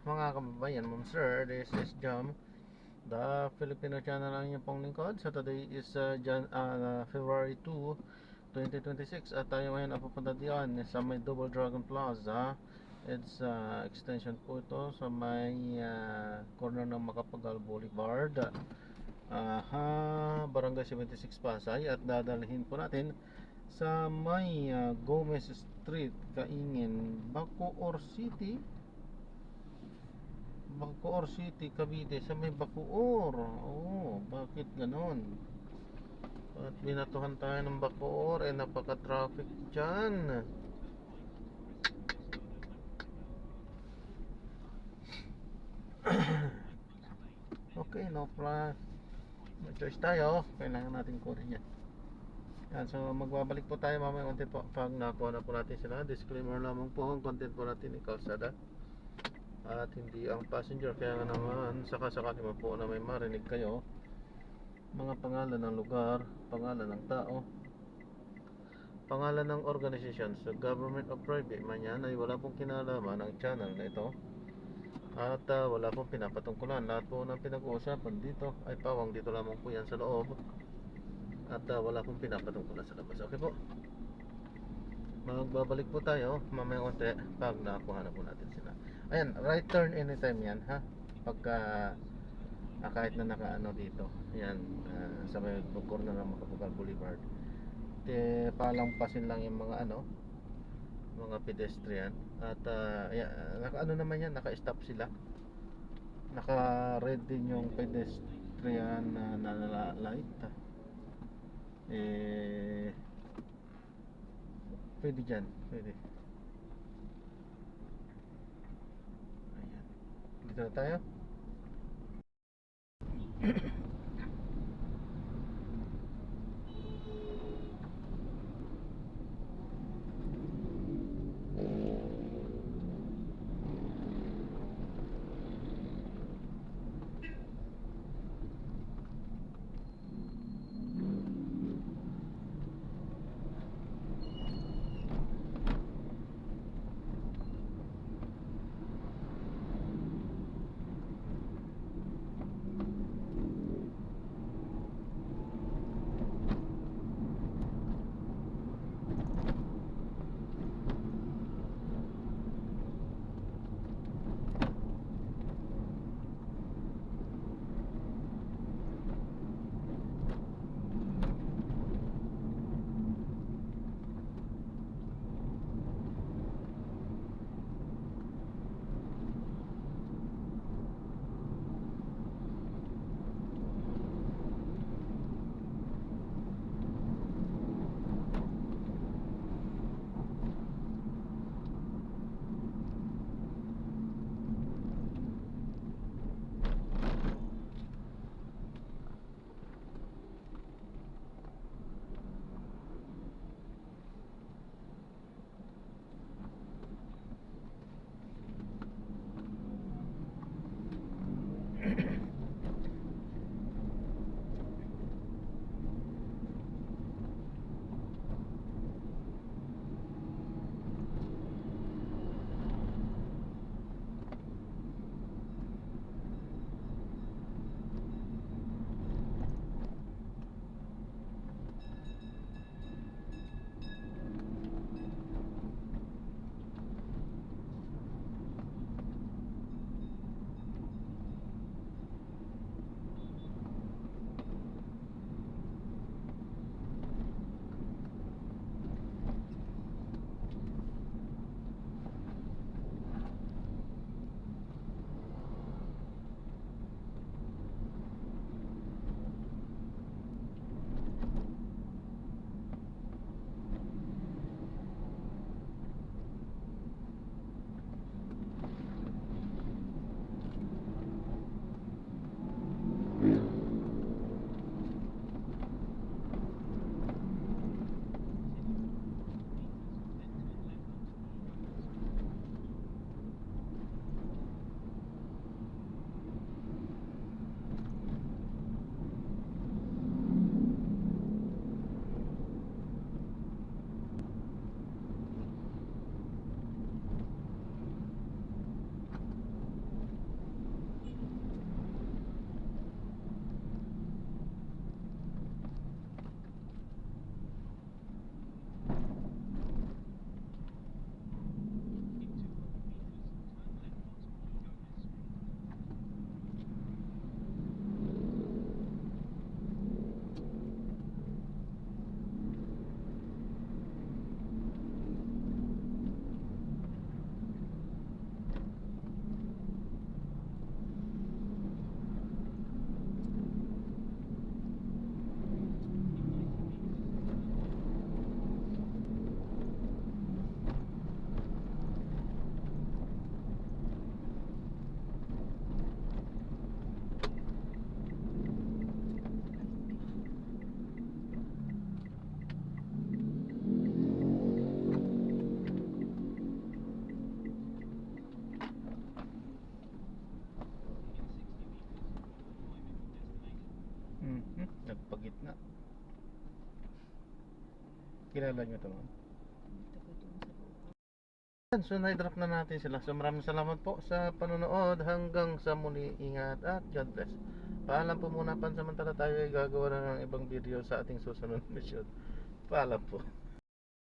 mga kababayan, ma'am sir, this is Jam, the Filipino channel ang inyong pong lingkod. So today is February 2, 2026 at tayo ngayon ang pupunta diyan sa may Double Dragon Plaza. It's extension po ito sa may corner ng Macapagal Boulevard, Barangay 76 Pasay, at dadalhin po natin sa may Gomez Street, Kaingin, Bacoor City. Bacoor City, Cavite, sa may Bacoor. Oo, bakit ganon? At binatuhan tayo ng Bacoor, napaka-traffic dyan. Okay, no problem. May choice tayo, kailangan natin kunin yan. Yan, so magbabalik po tayo mamaya konti po pag nakuha na po natin sila. Disclaimer lamang po, ang content po natin ay kalsada at hindi ang passenger. Kaya nga naman, sakasakali mo po na may marinig kayo mga pangalan ng lugar, pangalan ng tao, pangalan ng organisasyon sa government o private man yan, ay wala pong kinalaman ang channel na ito. At wala pong pinapatungkulan. Lahat po ng pinag-uusapan dito ay pawang dito lamang po yan sa loob. At wala pong pinapatungkulan sa labas. Okay po, magbabalik po tayo mamaya konti pag nakuha na po natin sila. Ayan, right turn anytime yan ha. Pagka kahit na nakaano dito. Yan, sa may corner ng Macapagal Boulevard. Palampasin lang yung mga mga pedestrian. At naka naman yan, naka-stop sila. Naka-red din yung pedestrian na light. Pwede dyan, pwede. Ayan. Dito na tayo. Nagpagitna. Kilala nyo ito, ma'am? So, na-drop na natin sila. So, maraming salamat po sa panonood. Hanggang sa muli, ingat at God bless. Paalam po muna, pansamantala tayo ay gagawa na ng ibang video sa ating susunod mission. Paalam po.